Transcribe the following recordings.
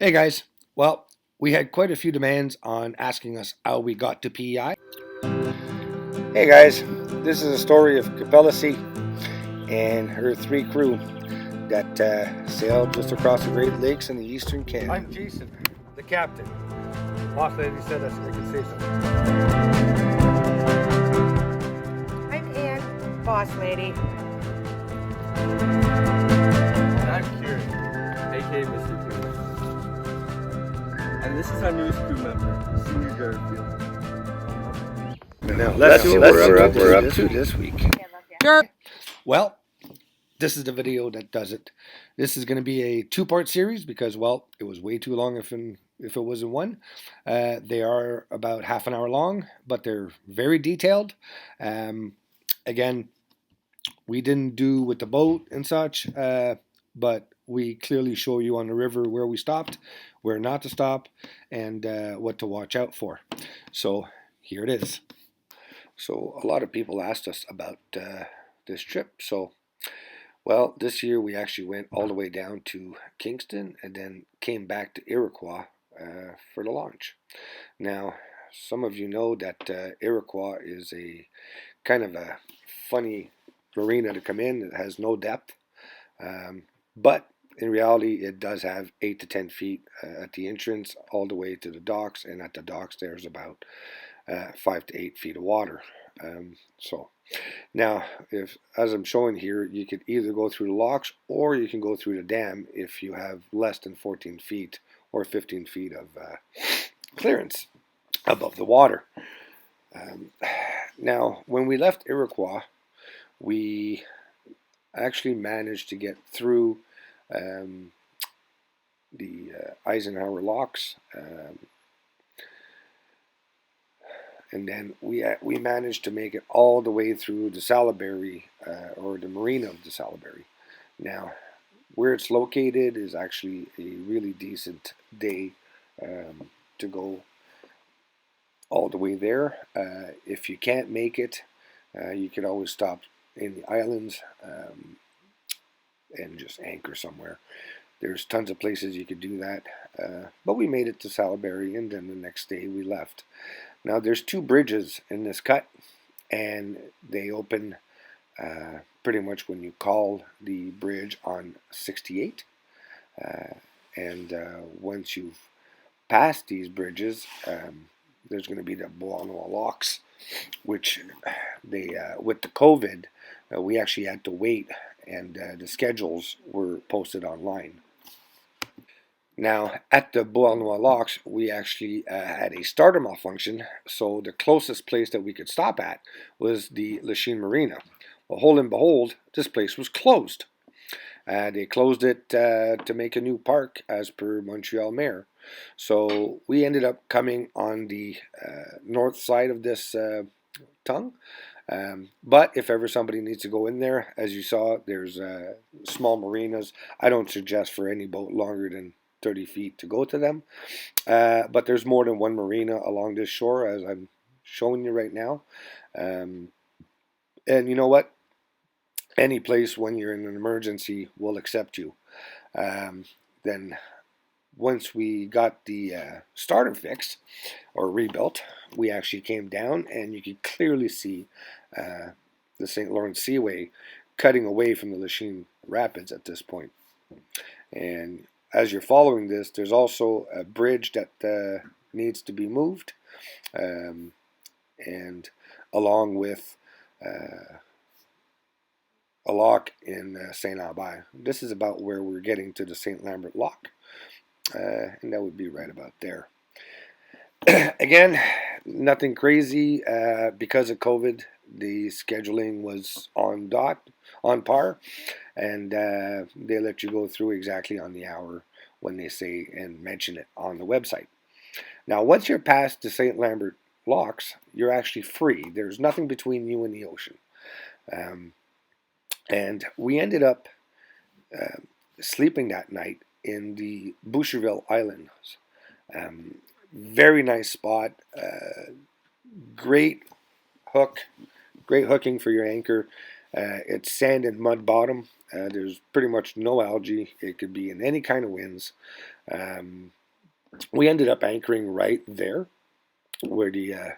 Hey guys, well, we had quite a few demands on asking us how we got to PEI. Hey guys, this is a story of Capella and her three crew that sailed just across the Great Lakes in the Eastern Canada. I'm Jason, the captain. Boss lady said I could say something. I'm Ann, boss lady. And I'm Pierre, aka Mr. Crew. And this is our newest crew member, Senior Garfield. Now, let's see what we're up to this week. Well, this is the video that does it. This is going to be a two-part series because, well, it was way too long if it was in one. They are about half an hour long, but they're very detailed. Again, we didn't do with the boat and such, but we clearly show you on the river where we stopped, where not to stop, and what to watch out for. So here it is. So a lot of people asked us about this trip. So, well, this year we actually went all the way down to Kingston and then came back to Iroquois for the launch. Now, some of you know that Iroquois is a kind of a funny marina to come in. It has no depth, but in reality it does have 8 to 10 feet at the entrance all the way to the docks, and at the docks there's about 5 to 8 feet of water. So now, if as I'm showing here, you could either go through the locks or you can go through the dam if you have less than 14 feet or 15 feet of clearance above the water. Now, when we left Iroquois, we actually managed to get through the Eisenhower locks, and then we managed to make it all the way through the Salaberry, or the marina of the Salaberry. Now, where it's located is actually a really decent day to go all the way there. If you can't make it, you could always stop in the islands and just anchor somewhere. There's tons of places you could do that, but we made it to Salaberry, and then the next day we left. Now, there's two bridges in this cut, and they open pretty much when you call the bridge on 68. And once you've passed these bridges, there's going to be the Bois locks, which they with the COVID, we actually had to wait, and the schedules were posted online. Now, at the Bois locks, we actually had a starter malfunction, so the closest place that we could stop at was the Lachine Marina. Well, hold and behold, this place was closed. They closed it to make a new park as per Montreal mayor. So we ended up coming on the north side of this tongue. But if ever somebody needs to go in there, as you saw, there's small marinas. I don't suggest for any boat longer than 30 feet to go to them. But there's more than one marina along this shore, as I'm showing you right now. And you know what? Any place when you're in an emergency will accept you. Then once we got the starter fixed or rebuilt, we actually came down, and you could clearly see the St. Lawrence Seaway cutting away from the Lachine Rapids at this point. And as you're following this, there's also a bridge that needs to be moved, and along with a lock in St. Albert. This is about where we're getting to the St. Lambert lock, and that would be right about there. Again, nothing crazy. Because of COVID, the scheduling was on par, and they let you go through exactly on the hour when they say and mention it on the website. Now, once you're past the St. Lambert locks, you're actually free. There's nothing between you and the ocean. And we ended up sleeping that night in the Boucherville Islands. Very nice spot. Great hooking for your anchor. It's sand and mud bottom. There's pretty much no algae. It could be in any kind of winds. We ended up anchoring right there where the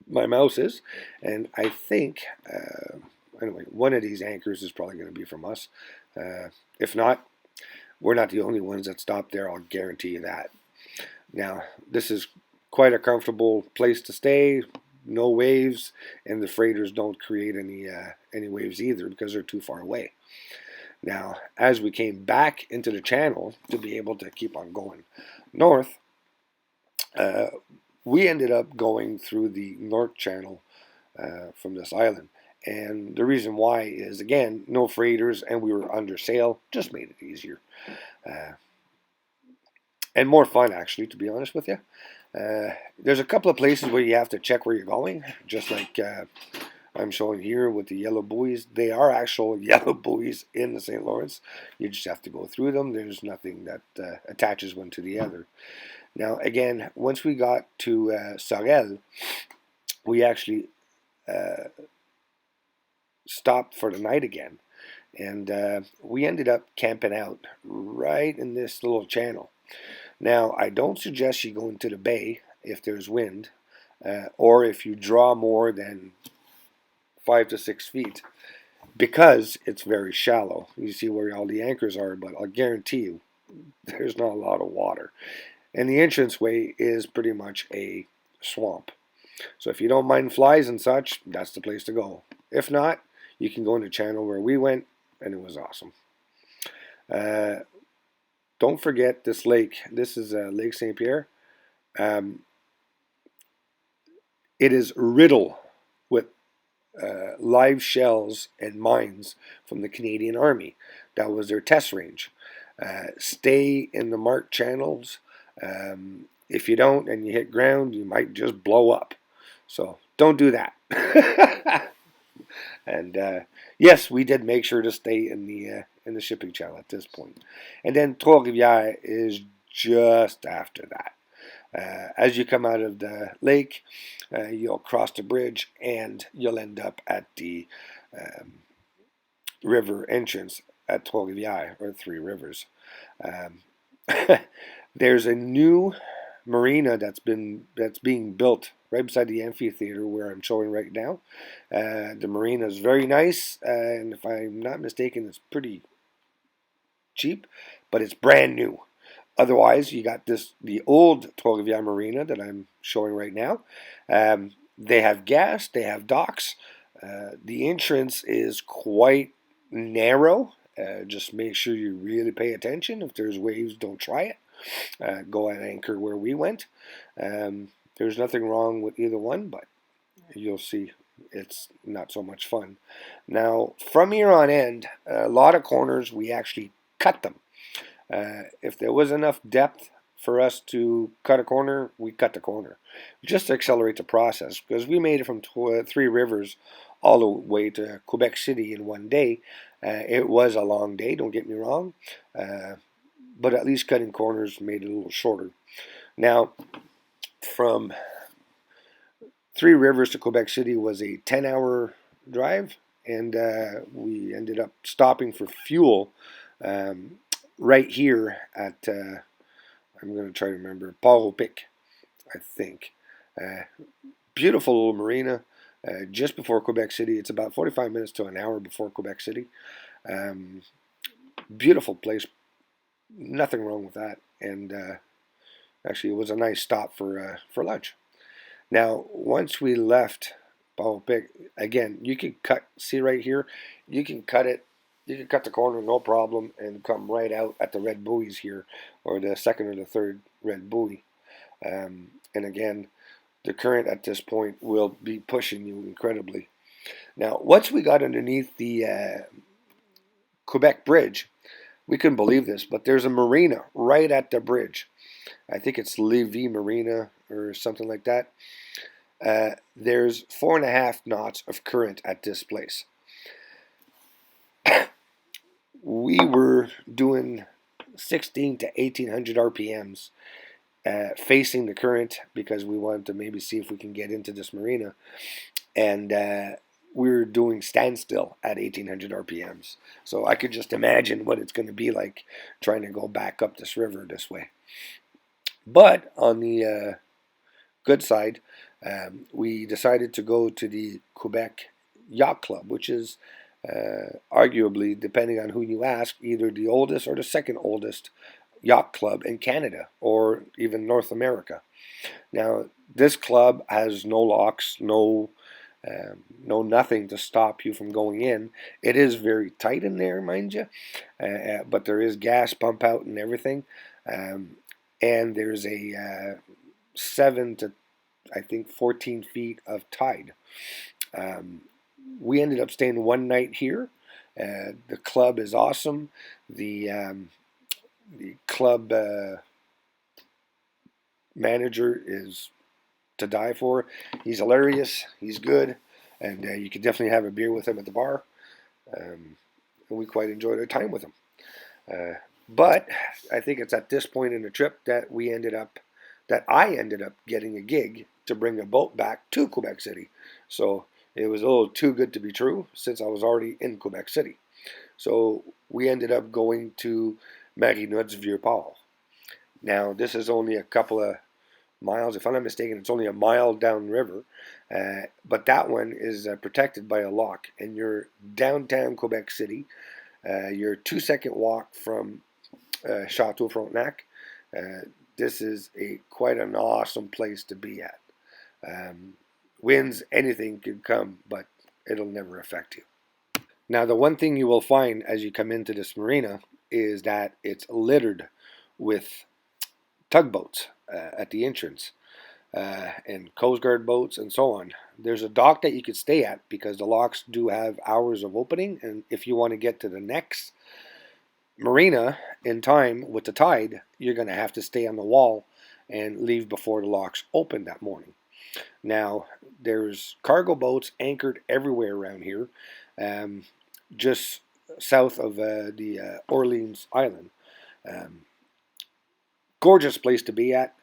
my mouse is, and I think anyway, one of these anchors is probably going to be from us. If not, we're not the only ones that stopped there. I'll guarantee you that. Now, this is quite a comfortable place to stay. No waves, and the freighters don't create any waves either because they're too far away. Now, as we came back into the channel to be able to keep on going north, we ended up going through the North Channel from this island. And the reason why is, again, no freighters, and we were under sail, just made it easier. And more fun, actually, to be honest with you. There's a couple of places where you have to check where you're going, just like I'm showing here with the yellow buoys. They are actual yellow buoys in the St. Lawrence. You just have to go through them. There's nothing that attaches one to the other. Now, again, once we got to Sorel, we actually stopped for the night again. And we ended up camping out right in this little channel. Now, I don't suggest you go into the bay if there's wind, or if you draw more than 5 to 6 feet, because it's very shallow. You see where all the anchors are, but I'll guarantee you there's not a lot of water. And the entranceway is pretty much a swamp. So if you don't mind flies and such, that's the place to go. If not, you can go in the channel where we went, and it was awesome. Don't forget this lake. This is Lake St. Pierre. It is riddled with live shells and mines from the Canadian Army. That was their test range. Stay in the marked channels. If you don't and you hit ground, you might just blow up. So don't do that. And yes, we did make sure to stay in the shipping channel at this point. And then Trois-Rivières is just after that. As you come out of the lake, you'll cross the bridge and you'll end up at the river entrance at Trois-Rivières, or Three Rivers. There's a new marina that's being built right beside the amphitheater where I'm showing right now. The marina is very nice, and if I'm not mistaken, it's pretty cheap, but it's brand new. Otherwise, you got the old Trois-Rivières marina that I'm showing right now. They have gas, they have docks. The entrance is quite narrow. Just make sure you really pay attention. If there's waves, don't try it. Go at anchor where we went. There's nothing wrong with either one, but you'll see it's not so much fun. Now, from here on end, a lot of corners, we actually cut them. If there was enough depth for us to cut a corner, we cut the corner. Just to accelerate the process, because we made it from Three Rivers all the way to Quebec City in one day. It was a long day, don't get me wrong, but at least cutting corners made it a little shorter. Now, from Three Rivers to Quebec City was a 10-hour drive, and we ended up stopping for fuel right here at, I'm going to try to remember, Port-au-Pic, I think. Beautiful little marina, just before Quebec City. It's about 45 minutes to an hour before Quebec City. Beautiful place. Nothing wrong with that. And actually, it was a nice stop for lunch. Now, once we left Port-au-Pic, again, you can cut, see right here, you can cut it. You can cut the corner, no problem, and come right out at the red buoys here, or the second or the third red buoy. And again, the current at this point will be pushing you incredibly. Now, once we got underneath the Quebec Bridge, we couldn't believe this, but there's a marina right at the bridge. I think it's Lévis Marina or something like that. There's 4.5 knots of current at this place. We were doing 16 to 1800 RPMs facing the current because we wanted to maybe see if we can get into this marina. And we're doing standstill at 1800 RPMs. So I could just imagine what it's going to be like trying to go back up this river this way. But on the good side, we decided to go to the Quebec Yacht Club, which is arguably, depending on who you ask, either the oldest or the second oldest yacht club in Canada or even North America. Now, this club has no locks, no nothing to stop you from going in. It is very tight in there, mind you, but there is gas pump out and everything, and there's a 7 to I think 14 feet of tide. We ended up staying one night here. The club is awesome. The club manager is to die for. He's hilarious. He's good, and you could definitely have a beer with him at the bar. And we quite enjoyed our time with him. But I think it's at this point in the trip that I ended up getting a gig to bring a boat back to Quebec City. So it was a little too good to be true since I was already in Quebec City. So we ended up going to Marina du Vieux-Port. Now, this is only a couple of miles. If I'm not mistaken, it's only a mile downriver. But that one is protected by a lock. And you're downtown Quebec City. You're a 2-second walk from Chateau Frontenac. This is quite an awesome place to be at. Winds, anything could come, but it'll never affect you. Now, the one thing you will find as you come into this marina is that it's littered with tugboats at the entrance and Coast Guard boats and so on. There's a dock that you could stay at because the locks do have hours of opening, and if you want to get to the next marina in time with the tide, you're going to have to stay on the wall and leave before the locks open that morning. Now, there's cargo boats anchored everywhere around here, just south of the Orleans Island. Gorgeous place to be at.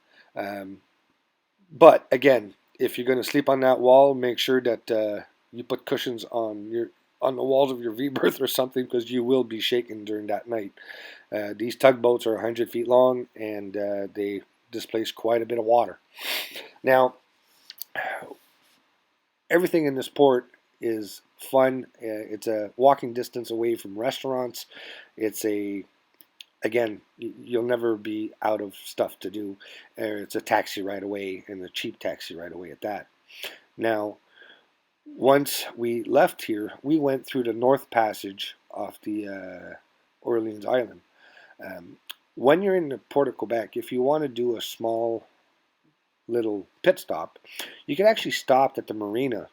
But again, if you're going to sleep on that wall, make sure that you put cushions on the walls of your V-berth or something, because you will be shaken during that night. These tugboats are 100 feet long, and they displace quite a bit of water. Now, everything in this port is fun. It's a walking distance away from restaurants. Again, you'll never be out of stuff to do. It's a taxi right away, and a cheap taxi right away at that. Now, once we left here, we went through the North Passage off the Orleans Island. When you're in the Port of Quebec, if you want to do a small little pit stop, you can actually stop at the marina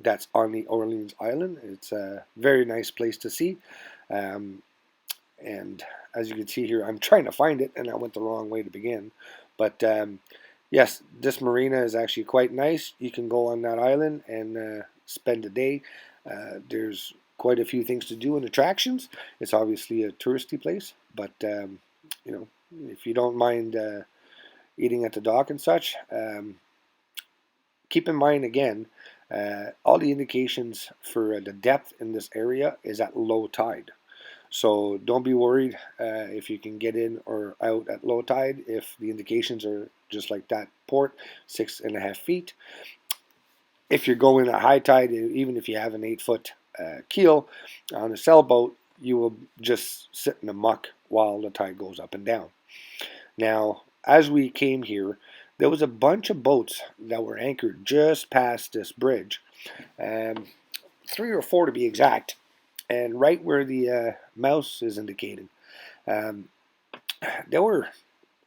that's on the Orleans Island. It's a very nice place to see. And as you can see here, I'm trying to find it, and I went the wrong way to begin. But yes, this marina is actually quite nice. You can go on that island and spend a day. There's quite a few things to do and attractions. It's obviously a touristy place, but if you don't mind eating at the dock and such, keep in mind again, all the indications for the depth in this area is at low tide. So don't be worried if you can get in or out at low tide. If the indications are just like that port, 6.5 feet. If you're going at high tide, even if you have an 8-foot keel on a sailboat, you will just sit in the muck while the tide goes up and down. Now, as we came here, there was a bunch of boats that were anchored just past this bridge, 3 or 4 to be exact, and right where the mouse is indicated. They were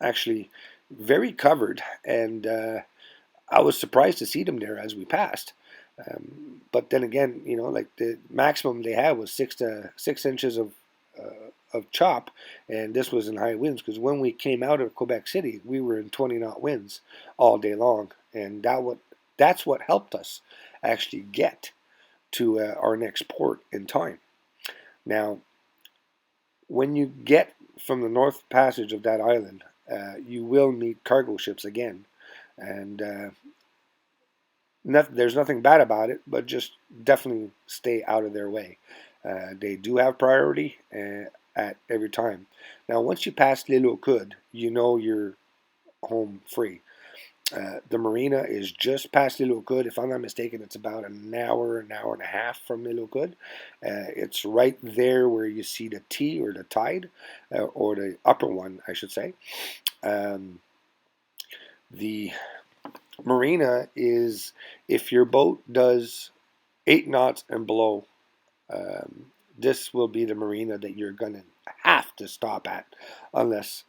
actually very covered, and I was surprised to see them there as we passed. But then again, like the maximum they had was 6 inches of chop, and this was in high winds, because when we came out of Quebec City, we were in 20-knot winds all day long, and that's what helped us actually get to our next port in time. Now, when you get from the North Passage of that island, you will meet cargo ships again, and there's nothing bad about it, but just definitely stay out of their way. They do have priority at every time. Now, once you pass L'Île aux Coudes, you know you're home free. The marina is just past L'Île aux Coudes. If I'm not mistaken, it's about an hour and a half from L'Île aux Coudes. It's right there where you see the T or the tide, or the upper one, I should say. The marina is, if your boat does 8 knots and below, this will be the marina that you're going to have to stop at, unless,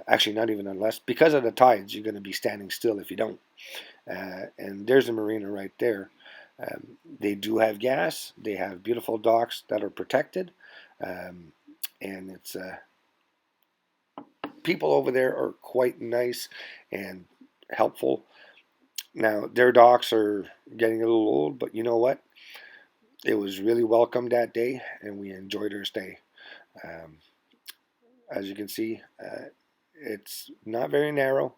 actually not even unless, because of the tides, you're going to be standing still if you don't. And there's a marina right there. They do have gas. They have beautiful docks that are protected, and it's people over there are quite nice and helpful. Now their docks are getting a little old, but you know what? It was really welcome that day, and we enjoyed our stay. Um, as you can see, it's not very narrow,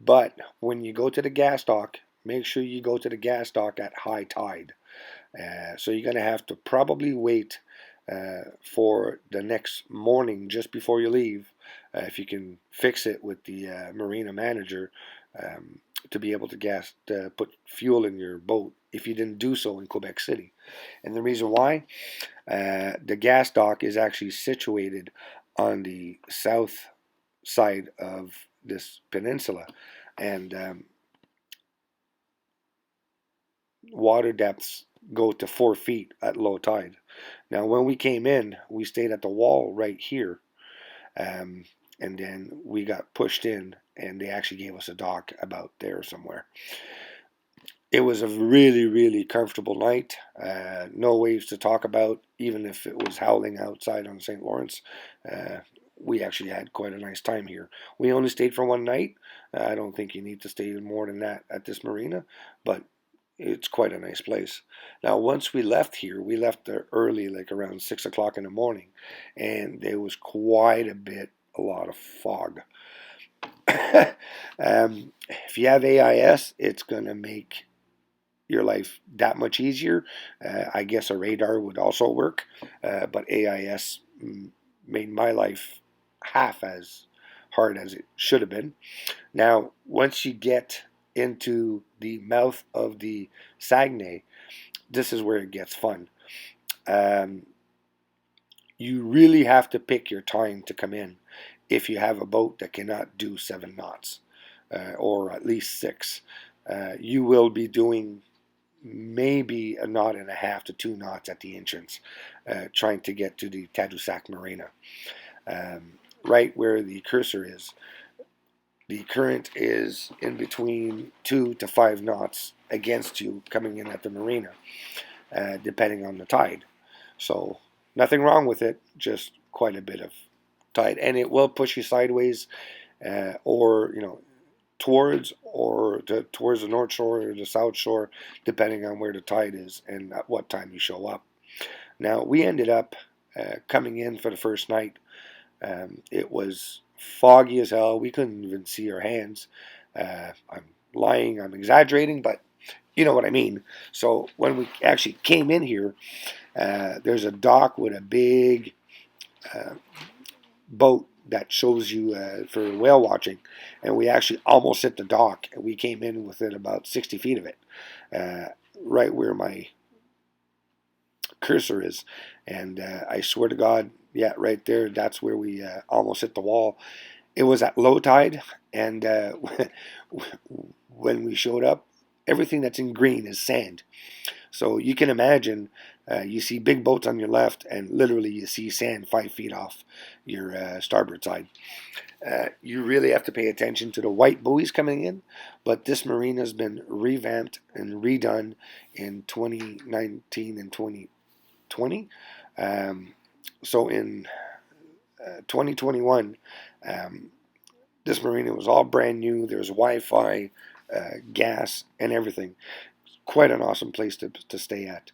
but when you go to the gas dock, make sure you go to the gas dock at high tide. So you're going to have to probably wait for the next morning just before you leave, if you can fix it with the marina manager, to be able to put fuel in your boat if you didn't do so in Quebec City. And the reason why, the gas dock is actually situated on the south side of this peninsula, and water depths go to 4 feet at low tide. Now, when we came in, we stayed at the wall right here, and then we got pushed in, and they actually gave us a dock about there somewhere. It was a really, really comfortable night. No waves to talk about, even if it was howling outside on St. Lawrence. We actually had quite a nice time here. We only stayed for one night. I don't think you need to stay more than that at this marina, but it's quite a nice place. Now, once we left here, we left there early, like around 6 o'clock in the morning, and there was quite a lot of fog. If you have AIS, it's going to make your life that much easier. I guess a radar would also work, but AIS made my life half as hard as it should have been. Now, once you get into the mouth of the Saguenay, this is where it gets fun. You really have to pick your time to come in if you have a boat that cannot do 7 knots, or at least 6. You will be doing maybe a knot and a half to 2 knots at the entrance, trying to get to the Tadoussac Marina. Right where the cursor is, the current is in between 2 to 5 knots against you coming in at the marina, depending on the tide. So nothing wrong with it, just quite a bit of tide, and it will push you sideways, or towards the North Shore or the South Shore, depending on where the tide is and at what time you show up. Now, we ended up coming in for the first night. It was foggy as hell. We couldn't even see our hands. I'm lying, I'm exaggerating, but you know what I mean. So when we actually came in here, there's a dock with a big boat that shows you for whale watching, and we actually almost hit the dock, and we came in within about 60 feet of it, right where my cursor is, and I swear to God, yeah, right there, that's where we almost hit the wall. It was at low tide, and when we showed up, everything that's in green is sand. So you can imagine, you see big boats on your left, and literally you see sand 5 feet off your starboard side. You really have to pay attention to the white buoys coming in, but this marina has been revamped and redone in 2019 and 2020. So in 2021, this marina was all brand new. There was Wi-Fi, gas, and everything. Quite an awesome place to stay at.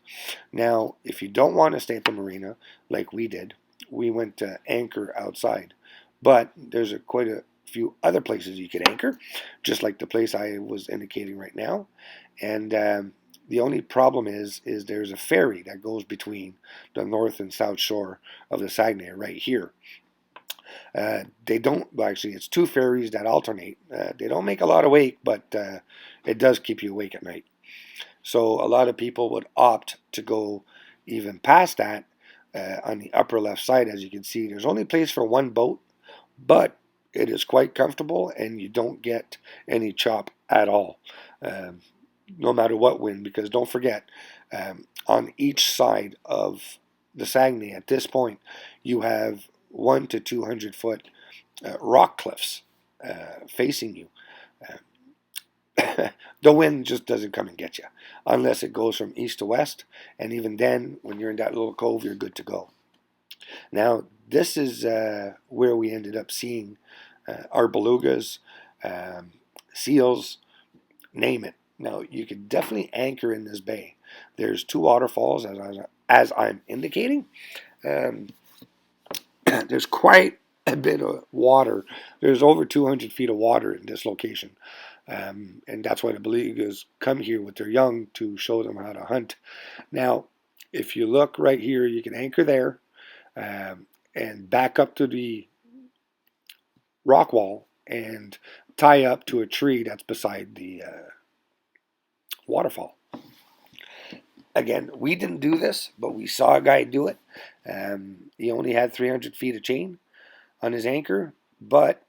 Now, if you don't want to stay at the marina, like we did, we went to anchor outside. But there's quite a few other places you could anchor, just like the place I was indicating right now. And the only problem is there's a ferry that goes between the north and south shore of the Saguenay right here. They don't, well, actually, it's two ferries that alternate. They don't make a lot of wake, but it does keep you awake at night. So a lot of people would opt to go even past that on the upper left side. As you can see, there's only place for one boat, but it is quite comfortable and you don't get any chop at all, no matter what wind, because don't forget, on each side of the Saguenay at this point, you have 1 to 200 foot rock cliffs facing you. The wind just doesn't come and get you unless it goes from east to west, and even then, when you're in that little cove, you're good to go. Now, this is where we ended up seeing our belugas, seals, name it. Now, you could definitely anchor in this bay. There's two waterfalls, as I'm indicating. There's quite a bit of water. There's over 200 feet of water in this location. And that's why the belugas come here with their young to show them how to hunt. Now, if you look right here, you can anchor there and back up to the rock wall and tie up to a tree that's beside the waterfall. Again, we didn't do this, but we saw a guy do it. He only had 300 feet of chain on his anchor, but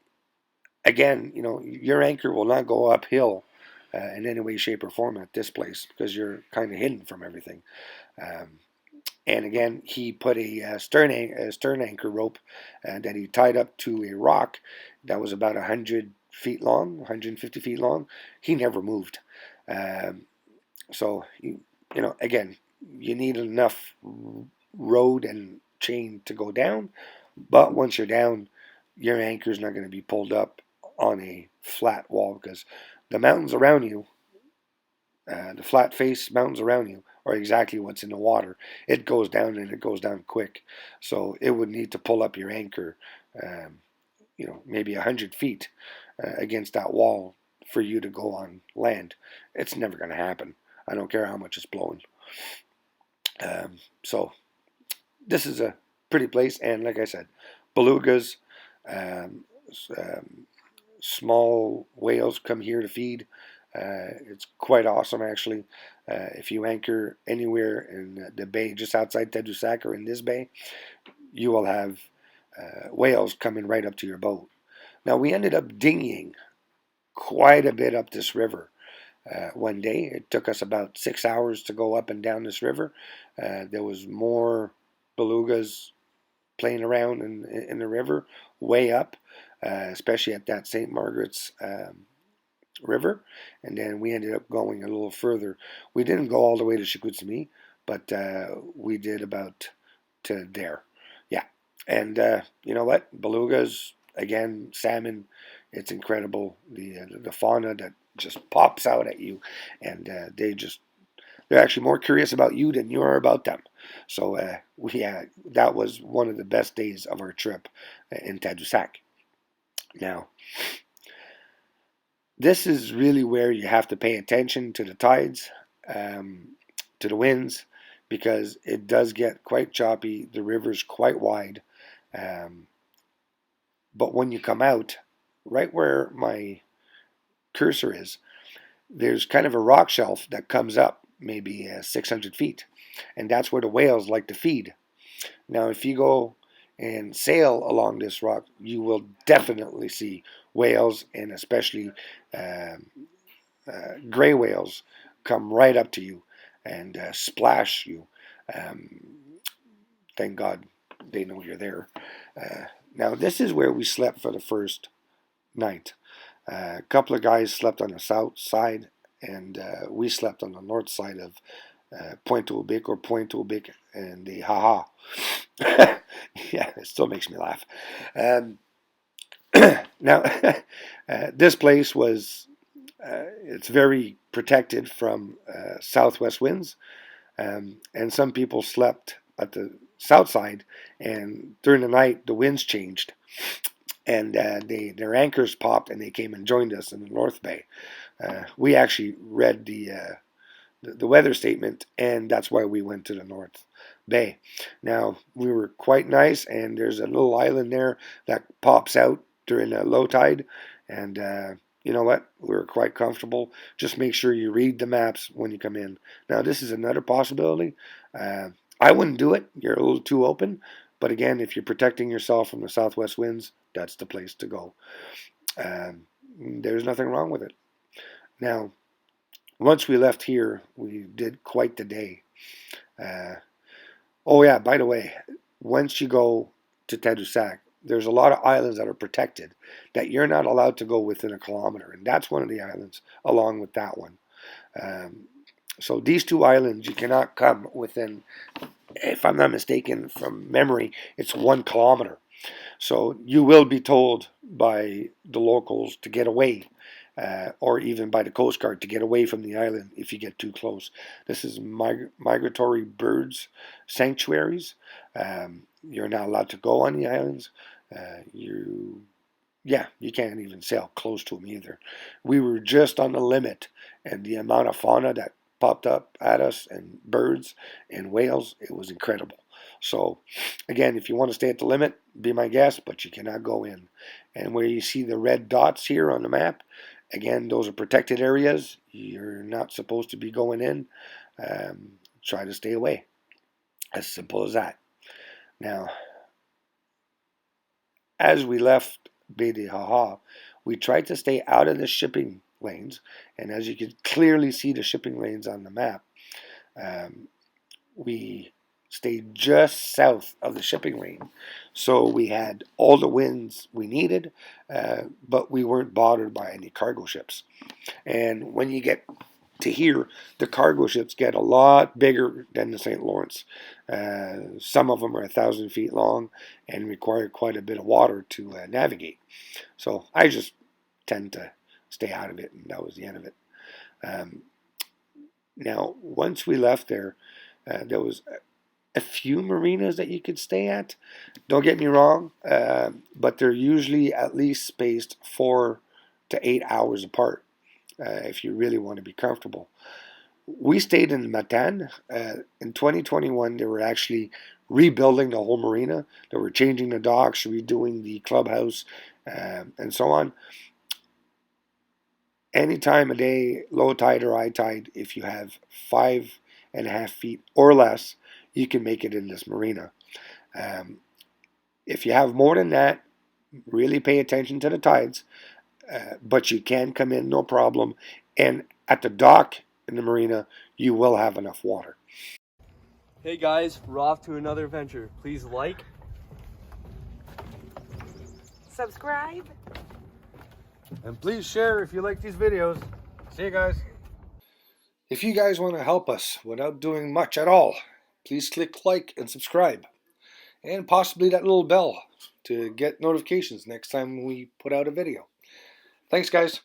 again, you know, your anchor will not go uphill in any way, shape, or form at this place because you're kind of hidden from everything. And again, he put a stern anchor rope that he tied up to a rock that was about 100 feet long, 150 feet long. He never moved. So, you know, again, you need enough road and chain to go down, but once you're down, your anchor is not going to be pulled up on a flat wall because the mountains around you, the flat face mountains around you, are exactly what's in the water. It goes down and it goes down quick, so it would need to pull up your anchor, you know, maybe 100 feet against that wall for you to go on land. It's never going to happen. I don't care how much it's blowing. So this is a pretty place, and like I said, belugas, small whales come here to feed. It's quite awesome, actually. If you anchor anywhere in the bay just outside Tadoussac or in this bay, you will have whales coming right up to your boat. Now, we ended up dinghying quite a bit up this river. One day, it took us about 6 hours to go up and down this river. There was more belugas playing around in the river, way up, especially at that St. Margaret's river. And then we ended up going a little further. We didn't go all the way to Chicoutimi, but we did about to there. Yeah. And you know what? Belugas, again, salmon, it's incredible. The fauna that just pops out at you, and they're actually more curious about you than you are about them. So that was one of the best days of our trip in Tadoussac. Now, this is really where you have to pay attention to the tides, to the winds, because it does get quite choppy. The river's quite wide. But when you come out, right where my cursor is, there's kind of a rock shelf that comes up maybe 600 feet. And that's where the whales like to feed. Now, if you go and sail along this rock, you will definitely see whales, and especially gray whales come right up to you and splash you. Thank God they know you're there. Now, this is where we slept for the first night. A couple of guys slept on the south side, and we slept on the north side of Pointe-au-Bic or Pointe-au-Bic and the Haha. Yeah, it still makes me laugh. Now, this place was, it's very protected from southwest winds, and some people slept at the south side, and during the night the winds changed, and their anchors popped, and they came and joined us in the North Bay. We actually read the weather statement, and that's why we went to the North Bay. Now, we were quite nice, and there's a little island there that pops out during a low tide, and you know what? We were quite comfortable. Just make sure you read the maps when you come in. Now, this is another possibility. I wouldn't do it. You're a little too open. But again, if you're protecting yourself from the southwest winds, that's the place to go. There's nothing wrong with it. Now, once we left here, we did quite the day. Oh yeah, by the way, once you go to Tadoussac, there's a lot of islands that are protected that you're not allowed to go within a kilometer, and that's one of the islands along with that one. So these two islands you cannot come within, if I'm not mistaken, from memory, it's 1 kilometer. So you will be told by the locals to get away, or even by the Coast Guard to get away from the island if you get too close. This is migratory birds sanctuaries. You're not allowed to go on the islands. You can't even sail close to them either. We were just on the limit, and the amount of fauna that popped up at us, and birds and whales, it was incredible. So again, if you want to stay at the limit, be my guest, but you cannot go in. And where you see the red dots here on the map, again, those are protected areas. You're not supposed to be going in. Try to stay away. As simple as that. Now, as we left Baie des Ha Ha, we tried to stay out of the shipping lanes, and as you can clearly see the shipping lanes on the map, we stayed just south of the shipping lane. So we had all the winds we needed, but we weren't bothered by any cargo ships. And when you get to here, the cargo ships get a lot bigger than the St. Lawrence. Some of them are 1,000 feet long and require quite a bit of water to navigate. So I just tend to stay out of it, and that was the end of it. Now, once we left there was a few marinas that you could stay at. Don't get me wrong, but they're usually at least spaced 4 to 8 hours apart if you really want to be comfortable. We stayed in Matane. In 2021, they were actually rebuilding the whole marina. They were changing the docks, redoing the clubhouse, and so on. Any time of day, low tide or high tide, if you have 5.5 feet or less, you can make it in this marina. If you have more than that, really pay attention to the tides, but you can come in no problem. And at the dock in the marina, you will have enough water. Hey guys, we're off to another adventure. Please like, Subscribe. And please share if you like these videos. See you guys. If you guys want to help us without doing much at all, please click like and subscribe. And possibly that little bell to get notifications next time we put out a video. Thanks, guys.